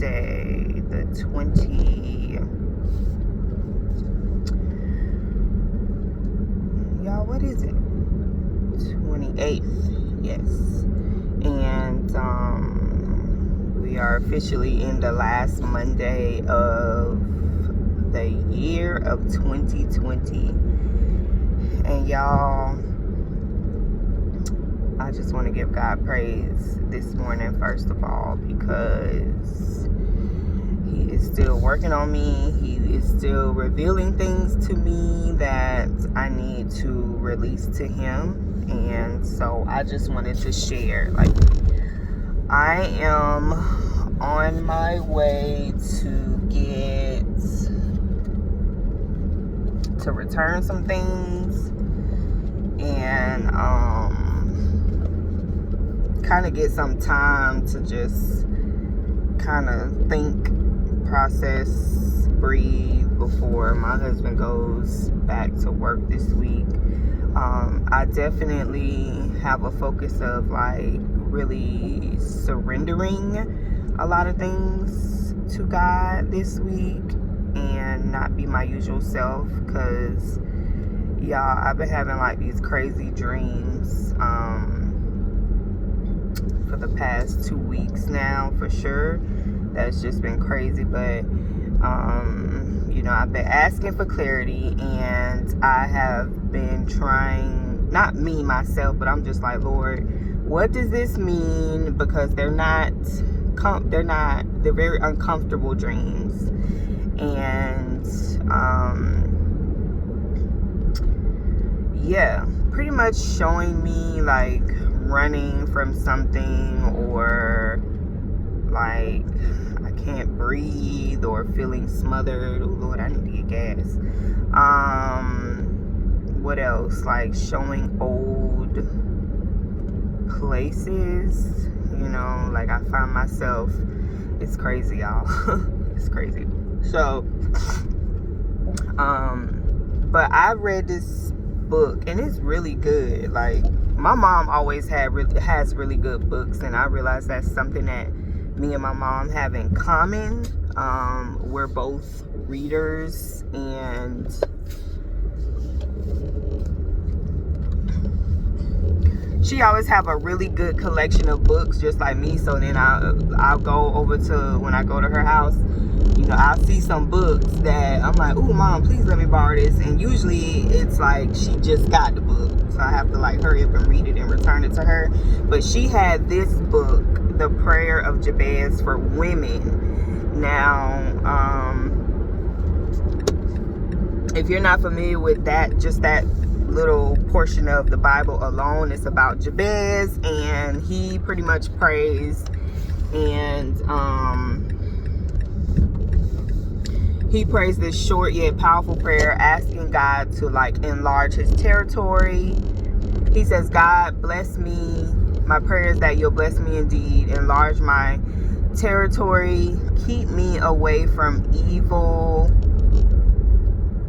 Monday, the 28th, yes. And we are officially in the last Monday of the year of 2020. And y'all, I just want to give God praise this morning, first of all, because He is still working on me. He is still revealing things to me that I need to release to Him. And so I just wanted to share, like, I am on my way to return some things and kind of get some time to just kind of think, process, breathe before my husband goes back to work this week. I definitely have a focus of like really surrendering a lot of things to God this week and not be my usual self, because y'all, I've been having like these crazy dreams for the past 2 weeks now, for sure. That's just been crazy. But I've been asking for clarity, and I have been trying, not me myself, but I'm just like, Lord, what does this mean? Because they're very uncomfortable dreams. And pretty much showing me like running from something, or like I can't breathe, or feeling smothered. Oh Lord, I need to get gas. What else? Like showing old places, like I find myself, it's crazy, y'all. It's crazy. So but I read this book, and it's really good. Like, my mom always has really good books, and I realized that's something that me and my mom have in common. We're both readers, and she always have a really good collection of books, just like me. So then I'll go over to, when I go to her house, I'll see some books that I'm like, ooh, Mom, please let me borrow this. And usually it's like she just got the book, so I have to like hurry up and read it and return it to her. But she had this book, The Prayer of Jabez for Women. Now, if you're not familiar with that, just that little portion of the Bible alone, it's about Jabez, and he pretty much prays, and he prays this short yet powerful prayer, asking God to like enlarge his territory. He says, God, bless me. My prayer is that you'll bless me indeed. Enlarge my territory. Keep me away from evil.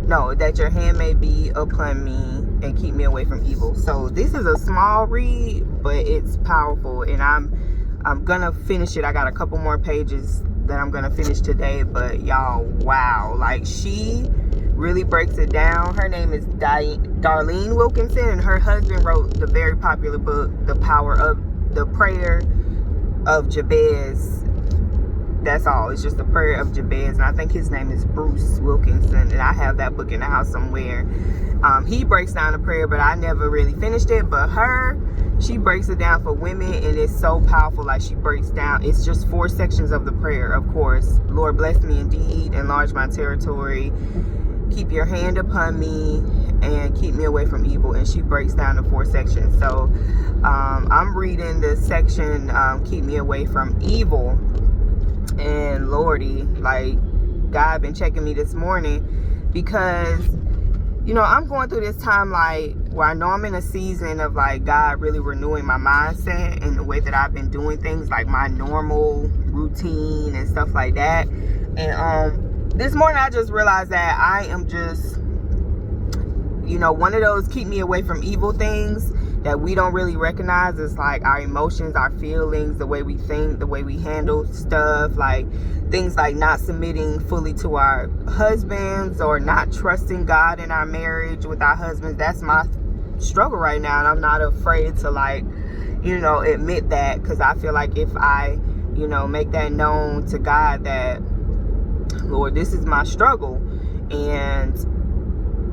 No, that your hand may be upon me and keep me away from evil. So this is a small read, but it's powerful, and I'm gonna finish it. I got a couple more pages that I'm gonna finish today, but y'all, wow, like she really breaks it down. Her name is Darlene Wilkinson, and her husband wrote the very popular book, The Prayer of Jabez. That's all. It's just The Prayer of Jabez, and I think his name is Bruce Wilkinson, and I have that book in the house somewhere. He breaks down the prayer, but I never really finished it. But she breaks it down for women, and it's so powerful. Like, she breaks down, it's just 4 sections of the prayer, of course. Lord, bless me indeed, enlarge my territory, keep your hand upon me, and keep me away from evil. And she breaks down the 4 sections. So I'm reading the section, keep me away from evil. And Lordy, like, God been checking me this morning, because I'm going through this time, like, where I know I'm in a season of like God really renewing my mindset and the way that I've been doing things, like my normal routine and stuff like that. And this morning I just realized that I am just one of those keep me away from evil things that we don't really recognize is like our emotions, our feelings, the way we think, the way we handle stuff, like things like not submitting fully to our husbands or not trusting God in our marriage with our husbands. That's my struggle right now, and I'm not afraid to like, admit that, because I feel like if I, make that known to God that, Lord, this is my struggle, and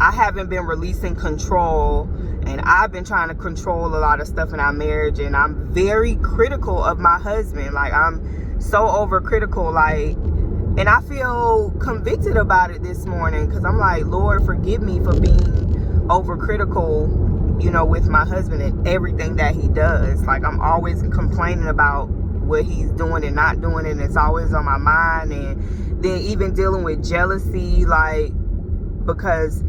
I haven't been releasing control, and I've been trying to control a lot of stuff in our marriage, and I'm very critical of my husband. Like, I'm so overcritical, like, and I feel convicted about it this morning, because I'm like, Lord, forgive me for being overcritical, with my husband and everything that he does. Like, I'm always complaining about what he's doing and not doing, and it's always on my mind. And then even dealing with jealousy, like, because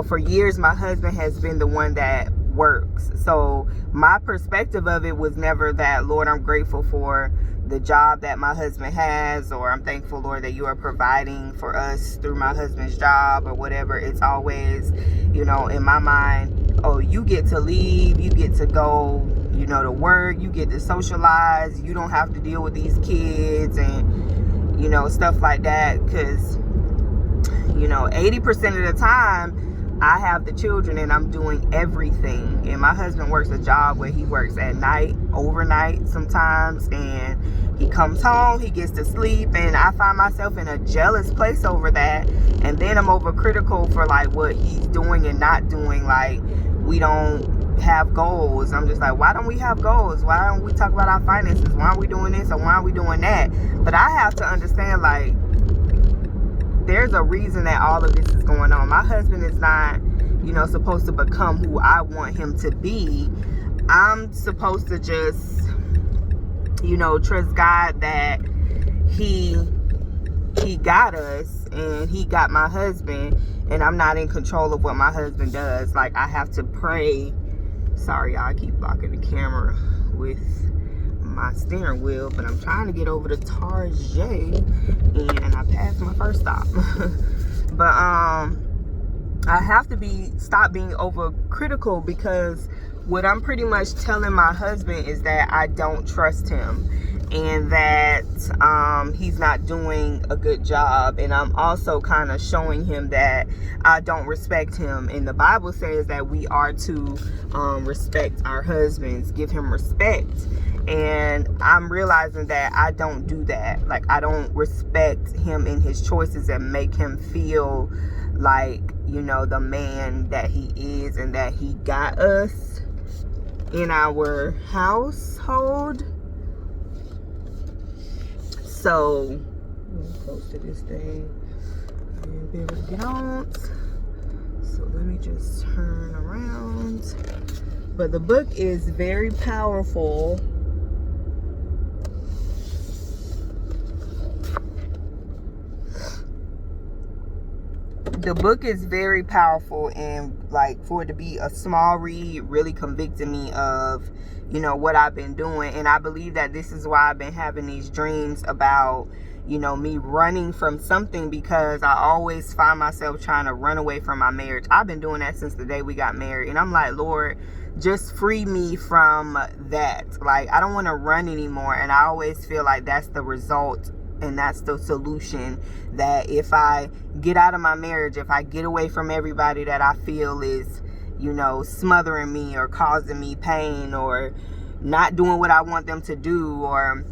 for years my husband has been the one that works, so my perspective of it was never that, Lord, I'm grateful for the job that my husband has, or I'm thankful, Lord, that you are providing for us through my husband's job, or whatever. It's always, in my mind, oh, you get to leave, you get to go, to work, you get to socialize, you don't have to deal with these kids, and stuff like that, because 80% of the time I have the children and I'm doing everything, and my husband works a job where he works at night, overnight sometimes, and he comes home, he gets to sleep, and I find myself in a jealous place over that. And then I'm overcritical for like what he's doing and not doing. Like, we don't have goals. I'm just like, why don't we have goals? Why don't we talk about our finances? Why aren't we doing this, or why aren't we doing that? But I have to understand, like, there's a reason that all of this is going on. My husband is not, supposed to become who I want him to be. I'm supposed to just, trust God that he got us, and he got my husband, and I'm not in control of what my husband does. Like, I have to pray. Sorry, y'all, I keep blocking the camera with my steering wheel, but I'm trying to get over to Target, and I passed my first stop. But I have to stop being overcritical, because what I'm pretty much telling my husband is that I don't trust him, and that he's not doing a good job. And I'm also kind of showing him that I don't respect him. And the Bible says that we are to respect our husbands, give him respect. And I'm realizing that I don't do that. Like, I don't respect him in his choices and make him feel like, the man that he is, and that he got us in our household. So, close to this thing and be able to get on. So let me just turn around. But the book is very powerful. The book is very powerful, and like, for it to be a small read really convicted me of, what I've been doing. And I believe that this is why I've been having these dreams about, me running from something, because I always find myself trying to run away from my marriage. I've been doing that since the day we got married, and I'm like, Lord, just free me from that. Like, I don't want to run anymore. And I always feel like that's the result, and that's the solution, that if I get out of my marriage, if I get away from everybody that I feel is, smothering me or causing me pain, or not doing what I want them to do, or,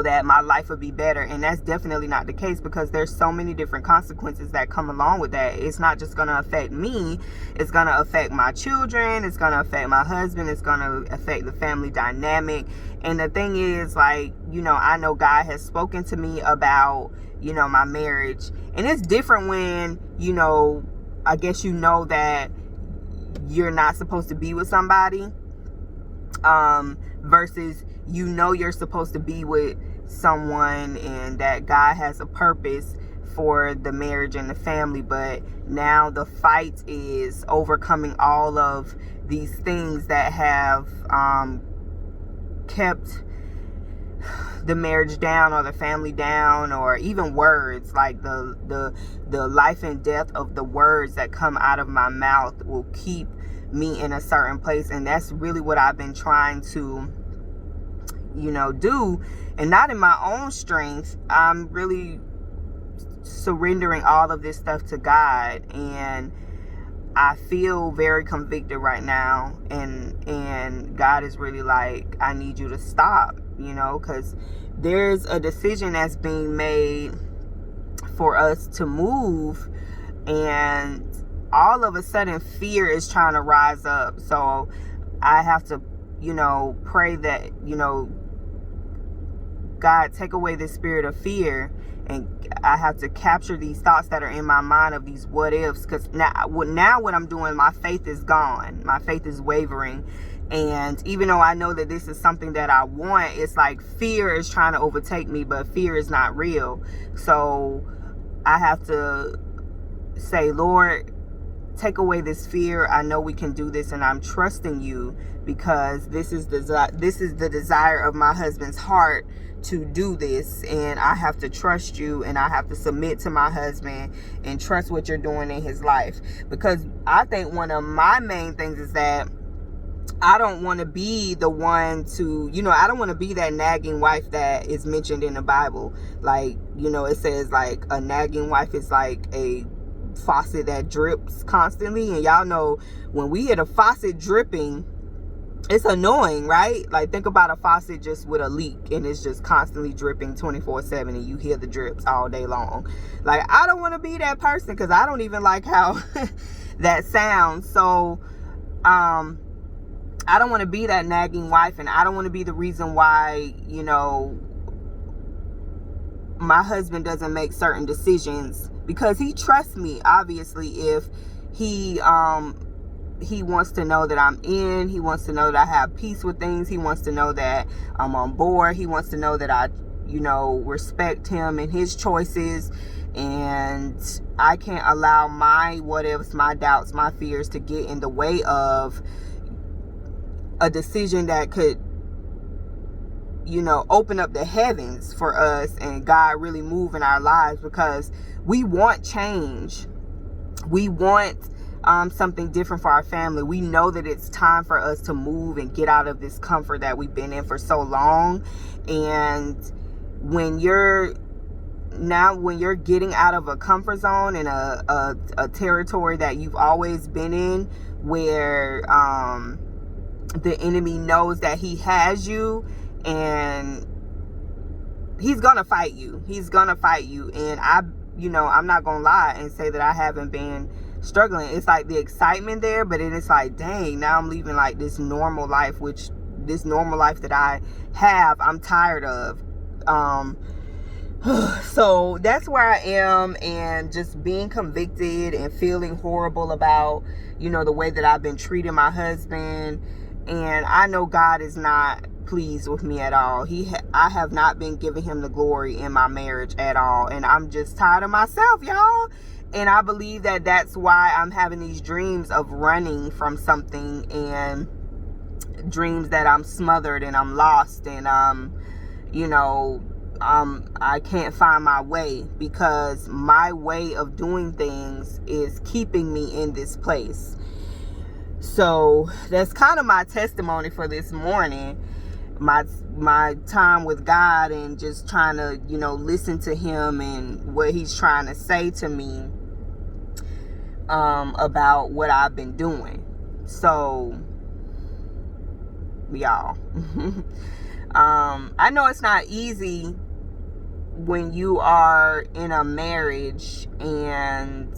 that my life would be better. And that's definitely not the case, because there's so many different consequences that come along with that. It's not just going to affect me. It's going to affect my children. It's going to affect my husband. It's going to affect the family dynamic. And the thing is, like, I know God has spoken to me about, my marriage. And it's different when, I guess that you're not supposed to be with somebody, versus you're supposed to be with someone, and that God has a purpose for the marriage and the family. But now the fight is overcoming all of these things that have kept the marriage down, or the family down, or even words. Like, the life and death of the words that come out of my mouth will keep me in a certain place. And that's really what I've been trying to, do, and not in my own strength. I'm really surrendering all of this stuff to God, and I feel very convicted right now, and God is really like, I need you to stop, because there's a decision that's being made for us to move, and all of a sudden fear is trying to rise up. So I have to, pray that, God, take away the spirit of fear, and I have to capture these thoughts that are in my mind of these what ifs, because now what I'm doing, my faith is gone. My faith is wavering. And even though I know that this is something that I want, it's like fear is trying to overtake me, but fear is not real. So I have to say, Lord, take away this fear. I know we can do this, and I'm trusting you, because this is the desire of my husband's heart to do this, and I have to trust you, and I have to submit to my husband and trust what you're doing in his life. Because I think one of my main things is that I don't want to be the one to, I don't want to be that nagging wife that is mentioned in the Bible. Like, it says like a nagging wife is like a faucet that drips constantly, and y'all know when we hear the faucet dripping, it's annoying, right? Like, think about a faucet just with a leak, and it's just constantly dripping 24/7, and you hear the drips all day long. Like, I don't want to be that person, because I don't even like how that sounds. So I don't want to be that nagging wife, and I don't want to be the reason why, my husband doesn't make certain decisions, because he trusts me. Obviously, if he wants to know that I'm in, he wants to know that I have peace with things, he wants to know that I'm on board, he wants to know that I, respect him and his choices, and I can't allow my what ifs, my doubts, my fears to get in the way of a decision that could, open up the heavens for us and God really move in our lives, because we want change. We want something different for our family. We know that it's time for us to move and get out of this comfort that we've been in for so long. And when you're getting out of a comfort zone and a territory that you've always been in, where the enemy knows that he has you, and he's gonna fight you. And I'm not gonna lie and say that I haven't been struggling. It's like the excitement there, but then it's like, dang, now I'm leaving like this normal life, this normal life that I have, I'm tired of. So that's where I am, and just being convicted and feeling horrible about, the way that I've been treating my husband. And I know God is not pleased with me at all. I have not been giving him the glory in my marriage at all. And I'm just tired of myself, y'all. And I believe that that's why I'm having these dreams of running from something, and dreams that I'm smothered and I'm lost, and I can't find my way, because my way of doing things is keeping me in this place. So that's kind of my testimony for this morning. My time with God, and just trying to, listen to him and what he's trying to say to me about what I've been doing. So, y'all, I know it's not easy when you are in a marriage and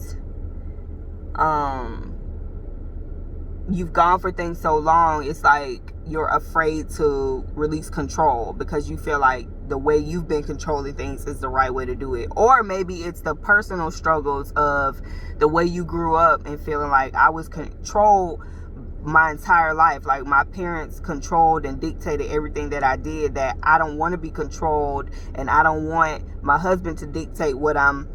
you've gone for things so long. It's like you're afraid to release control, because you feel like the way you've been controlling things is the right way to do it. Or maybe it's the personal struggles of the way you grew up, and feeling like I was controlled my entire life. Like, my parents controlled and dictated everything that I did, that I don't want to be controlled, and I don't want my husband to dictate what I'm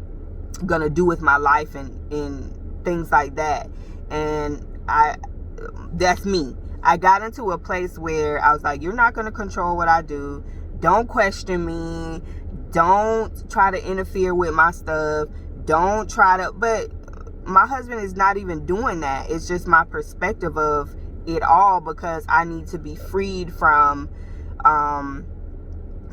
gonna do with my life, and things like that. And that's me. I got into a place where I was like, you're not going to control what I do. Don't question me. Don't try to interfere with my stuff. Don't try to, but my husband is not even doing that. It's just my perspective of it all, because I need to be freed from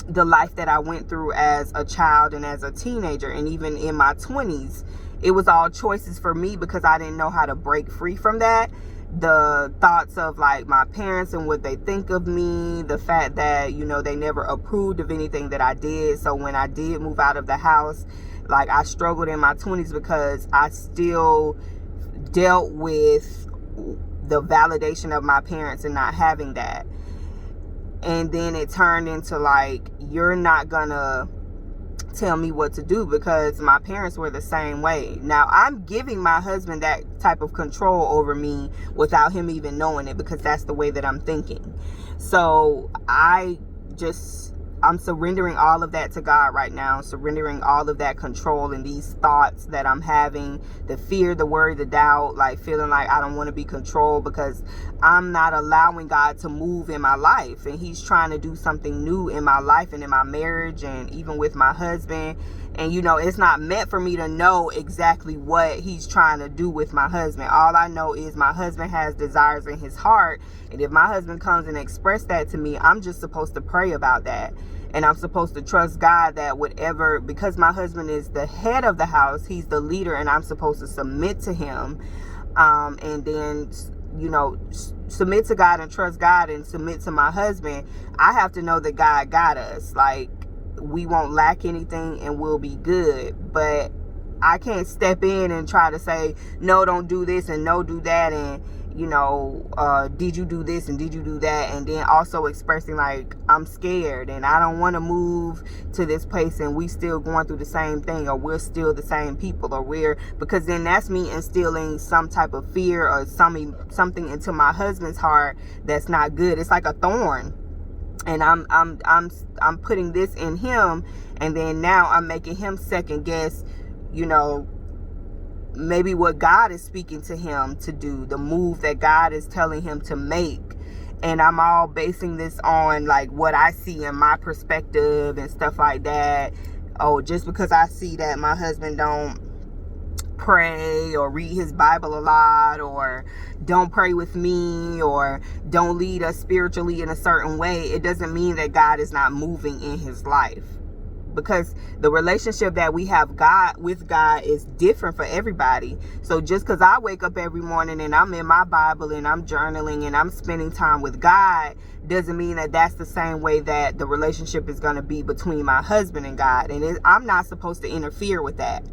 the life that I went through as a child and as a teenager, and even in my 20s. It was all choices for me because I didn't know how to break free from that. The thoughts of like my parents and what they think of me, the fact that, you know, they never approved of anything that I did. So when I did move out of the house, like, I struggled in my 20s because I still dealt with the validation of my parents and not having that. And then it turned into like, you're not gonna tell me what to do, because my parents were the same way. Now I'm giving my husband that type of control over me without him even knowing it, because that's the way that I'm thinking. So I'm surrendering all of that to God right now, surrendering all of that control and these thoughts that I'm having, the fear, the worry, the doubt, like feeling like I don't want to be controlled because I'm not allowing God to move in my life. And he's trying to do something new in my life and in my marriage and even with my husband. And, you know, it's not meant for me to know exactly what he's trying to do with my husband. All I know is my husband has desires in his heart. And if my husband comes and express that to me, I'm just supposed to pray about that. And I'm supposed to trust God that whatever, because my husband is the head of the house, he's the leader, and I'm supposed to submit to him. And then, you know, submit to God and trust God and submit to my husband. I have to know that God got us. Like, we won't lack anything and we'll be good. But I can't step in and try to say, no, don't do this and no, do that. And, you know, did you do this and did you do that? And then also expressing like, I'm scared and I don't want to move to this place and we still going through the same thing, or we're still the same people, or because then that's me instilling some type of fear or something into my husband's heart that's not good. It's like a thorn. And I'm putting this in him, and then now I'm making him second guess, you know, maybe what God is speaking to him to do, the move that God is telling him to make. And I'm all basing this on like what I see in my perspective and stuff like that. Oh, just because I see that my husband don't pray or read his Bible a lot, or don't pray with me, or don't lead us spiritually in a certain way, it doesn't mean that God is not moving in his life. Because the relationship that we have with God is different for everybody. So just because I wake up every morning and I'm in my Bible and I'm journaling and I'm spending time with God, doesn't mean that that's the same way that the relationship is going to be between my husband and God. And I'm not supposed to interfere with that.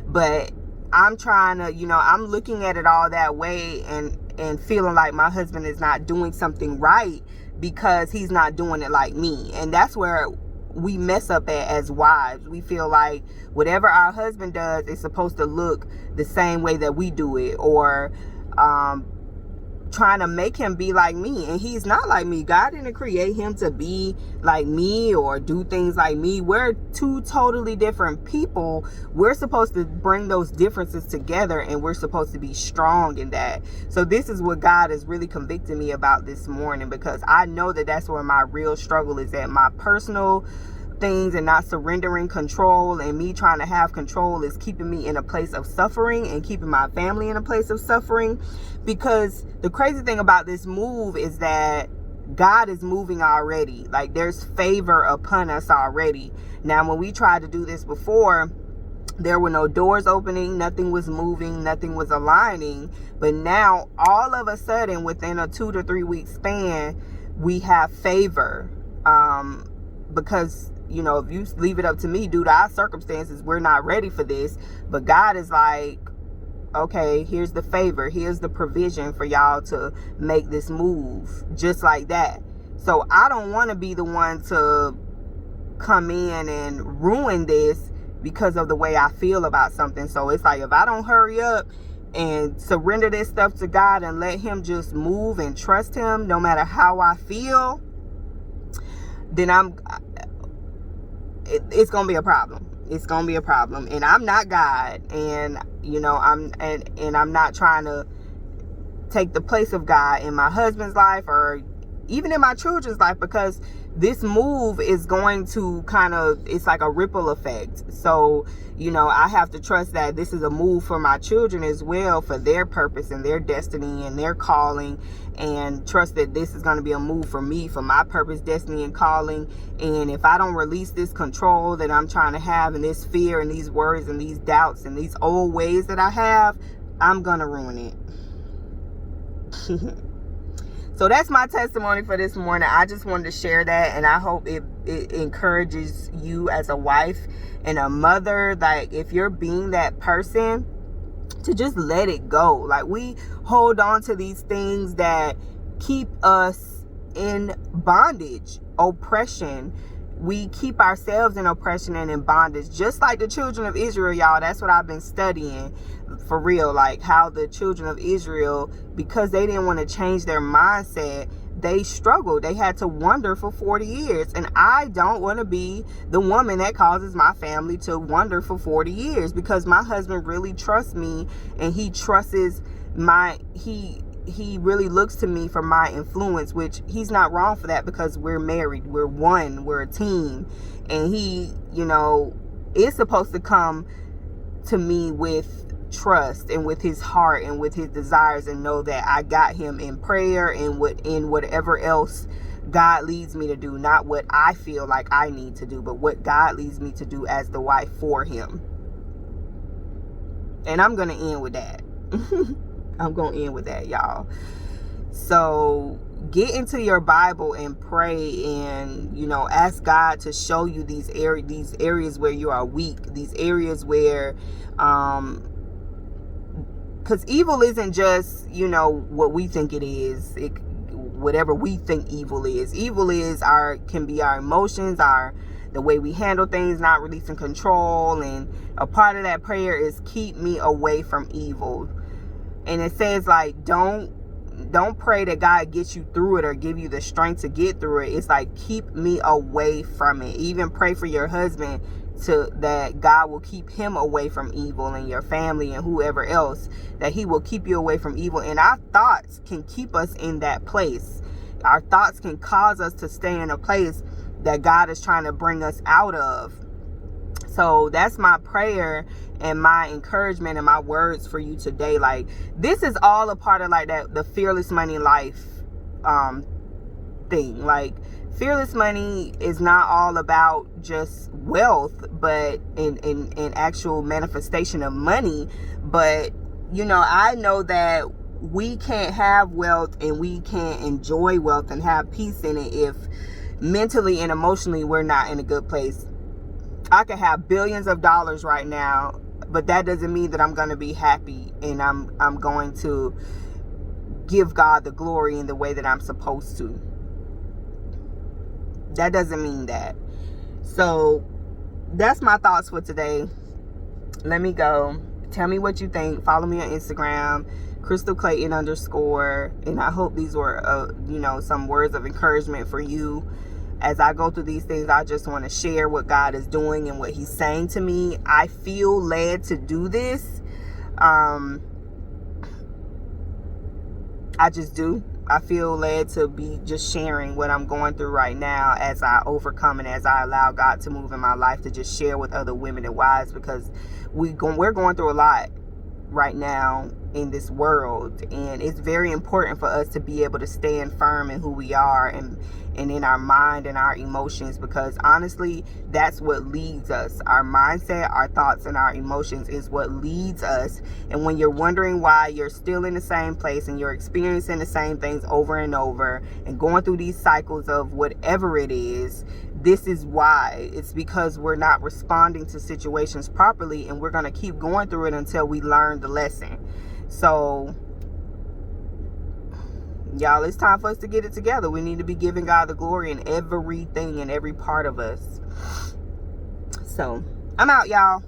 But I'm trying to, you know, I'm looking at it all that way and feeling like my husband is not doing something right because he's not doing it like me. And that's where we mess up as wives. We feel like whatever our husband does is supposed to look the same way that we do it, or trying to make him be like me. And he's not like me. God didn't create him to be like me or do things like me. We're two totally different people. We're supposed to bring those differences together, and we're supposed to be strong in that. So this is what God is really convicting me about this morning, because I know that that's where my real struggle is at. My personal things and not surrendering control, and me trying to have control is keeping me in a place of suffering and keeping my family in a place of suffering. Because the crazy thing about this move is that God is moving already. Like, there's favor upon us already. Now, when we tried to do this before, there were no doors opening, nothing was moving, nothing was aligning. But now, all of a sudden, within a 2 to 3 week span, we have favor. Because, you know, if you leave it up to me, due to our circumstances, we're not ready for this. But God is like, okay, here's the favor, here's the provision for y'all to make this move, just like that. So I don't want to be the one to come in and ruin this because of the way I feel about something. So it's like, if I don't hurry up and surrender this stuff to God and let him just move and trust him no matter how I feel, then it's gonna be a problem. It's gonna be a problem. And I'm not God, and you know, I'm not trying to take the place of God in my husband's life or even in my children's life, because this move is going to it's like a ripple effect. So, I have to trust that this is a move for my children as well, for their purpose and their destiny and their calling, and trust that this is going to be a move for me, for my purpose, destiny, and calling. And if I don't release this control that I'm trying to have, and this fear and these worries and these doubts and these old ways that I have, I'm going to ruin it. So that's my testimony for this morning. I just wanted to share that, and I hope it encourages you as a wife and a mother. Like, if you're being that person, to just let it go. Like, we hold on to these things that keep us in bondage, oppression. We keep ourselves in oppression and in bondage, just like the children of Israel, y'all. That's what I've been studying, for real. Like, how the children of Israel, because they didn't want to change their mindset, they struggled. They had to wander for 40 years. And I don't want to be the woman that causes my family to wander for 40 years, because my husband really trusts me, and he trusts he really looks to me for my influence, which he's not wrong for that, because we're married, we're one, we're a team. And he, is supposed to come to me with trust and with his heart and with his desires, and know that I got him in prayer and in whatever else God leads me to do. Not what I feel like I need to do, but what God leads me to do as the wife for him. And I'm going to end with that. I'm going to end with that, y'all. So get into your Bible and pray, and, ask God to show you these areas where you are weak, these areas where, because evil isn't just, what we think it is. Whatever we think evil is. Evil can be our emotions, the way we handle things, not releasing control. And a part of that prayer is keep me away from evil. And it says, like, don't pray that God gets you through it or give you the strength to get through it. It's like, keep me away from it. Even pray for your husband that God will keep him away from evil, and your family and whoever else, that he will keep you away from evil. And our thoughts can keep us in that place. Our thoughts can cause us to stay in a place that God is trying to bring us out of. So that's my prayer and my encouragement and my words for you today. Like, this is all a part of, like, that the Fearless Money Life thing. Like, Fearless Money is not all about just wealth, but in actual manifestation of money. But, I know that we can't have wealth and we can't enjoy wealth and have peace in it if mentally and emotionally we're not in a good place. I could have billions of dollars right now, but that doesn't mean that I'm going to be happy and I'm going to give God the glory in the way that I'm supposed to. That doesn't mean that. So that's my thoughts for today. Let me go. Tell me what you think. Follow me on Instagram, CrystalClayton_. And I hope these were, some words of encouragement for you. As I go through these things, I just want to share what God is doing and what he's saying to me. I feel led to do this. I just do. I feel led to be just sharing what I'm going through right now as I overcome and as I allow God to move in my life, to just share with other women and wives, because we're going through a lot right now in this world, and it's very important for us to be able to stand firm in who we are and in our mind and our emotions, because honestly, that's what leads us. Our mindset, our thoughts, and our emotions is what leads us. And when you're wondering why you're still in the same place and you're experiencing the same things over and over and going through these cycles of whatever it is, this is why. It's because we're not responding to situations properly, and we're going to keep going through it until we learn the lesson. So, y'all, it's time for us to get it together. We need to be giving God the glory in everything and every part of us. So, I'm out, y'all.